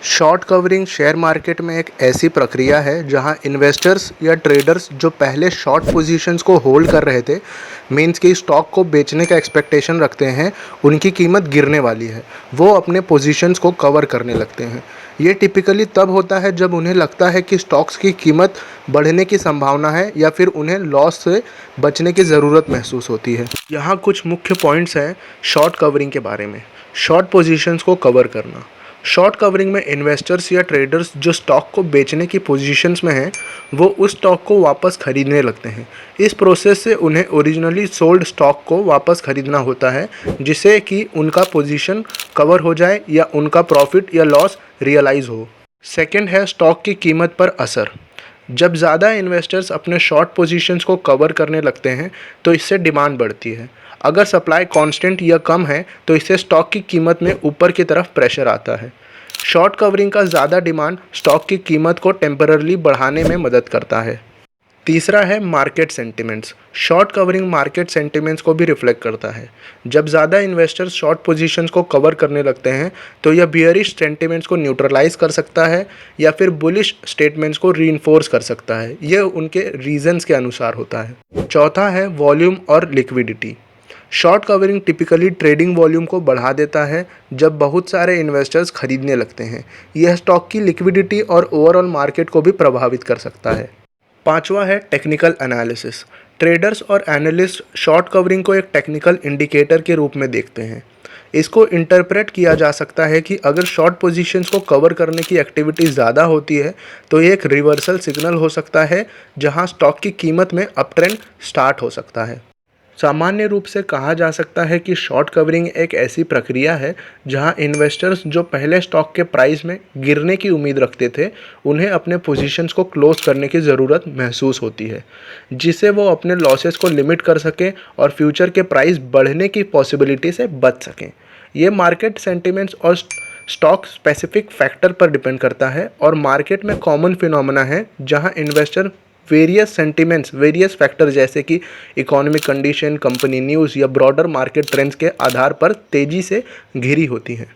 Short covering share market में एक ऐसी प्रक्रिया है जहां इन्वेस्टर्स या ट्रेडर्स जो पहले शॉर्ट पोजीशंस को होल्ड कर रहे थे, मींस कि स्टॉक को बेचने का एक्सपेक्टेशन रखते हैं, उनकी कीमत गिरने वाली है, वो अपने पोजीशंस को कवर करने लगते हैं। ये टिपिकली तब होता है जब उन्हें लगता है कि स्टॉक्स की कीमत बढ़ने की संभावना है या फिर उन्हें लॉस से बचने की ज़रूरत महसूस होती है। यहाँ कुछ मुख्य पॉइंट्स हैं शॉर्ट कवरिंग के बारे में। शॉर्ट पोजीशंस को कवर करना। शॉर्ट कवरिंग में इन्वेस्टर्स या ट्रेडर्स जो स्टॉक को बेचने की पोजीशंस में हैं, वो उस स्टॉक को वापस खरीदने लगते हैं। इस प्रोसेस से उन्हें ओरिजिनली सोल्ड स्टॉक को वापस खरीदना होता है, जिससे कि उनका पोजीशन कवर हो जाए या उनका प्रॉफिट या लॉस रियलाइज़ हो। सेकंड है स्टॉक की कीमत पर असर। जब ज़्यादा इन्वेस्टर्स अपने शॉर्ट पोजीशंस को कवर करने लगते हैं, तो इससे डिमांड बढ़ती है। अगर सप्लाई कांस्टेंट या कम है, तो इससे स्टॉक की कीमत में ऊपर की तरफ प्रेशर आता है। शॉर्ट कवरिंग का ज़्यादा डिमांड स्टॉक की कीमत को टेम्पररी बढ़ाने में मदद करता है। तीसरा है market sentiments. Short covering market sentiments को भी रिफ्लेक्ट करता है। जब ज़्यादा इन्वेस्टर्स शॉर्ट पोजीशंस को कवर करने लगते हैं, तो यह बियरिश सेंटिमेंट्स को न्यूट्रलाइज कर सकता है या फिर बुलिश स्टेटमेंट्स को रीइंफोर्स कर सकता है। यह उनके रीजंस के अनुसार होता है। चौथा है वॉल्यूम और liquidity. Short covering typically trading volume को बढ़ा देता है जब बहुत सारे इन्वेस्टर्स खरीदने लगते हैं। यह स्टॉक की लिक्विडिटी और ओवरऑल मार्केट को भी प्रभावित कर सकता है। पांचवा है टेक्निकल एनालिसिस। ट्रेडर्स और एनालिस्ट शॉर्ट कवरिंग को एक टेक्निकल इंडिकेटर के रूप में देखते हैं। इसको इंटरप्रेट किया जा सकता है कि अगर शॉर्ट पोजीशंस को कवर करने की एक्टिविटी ज़्यादा होती है, तो ये एक रिवर्सल सिग्नल हो सकता है जहां स्टॉक की कीमत में अप ट्रेंड स्टार्ट हो सकता है। सामान्य रूप से कहा जा सकता है कि शॉर्ट कवरिंग एक ऐसी प्रक्रिया है जहां इन्वेस्टर्स जो पहले स्टॉक के प्राइस में गिरने की उम्मीद रखते थे, उन्हें अपने पोजीशंस को क्लोज करने की ज़रूरत महसूस होती है, जिससे वो अपने लॉसेस को लिमिट कर सकें और फ्यूचर के प्राइस बढ़ने की पॉसिबिलिटी से बच सकें। ये मार्केट सेंटिमेंट्स और स्टॉक स्पेसिफिक फैक्टर पर डिपेंड करता है और मार्केट में कॉमन फिनोमेना है जहां इन्वेस्टर वेरियस फैक्टर जैसे कि इकोनॉमिक कंडीशन, कंपनी न्यूज़ या ब्रॉडर मार्केट ट्रेंड्स के आधार पर तेज़ी से घिरी होती हैं।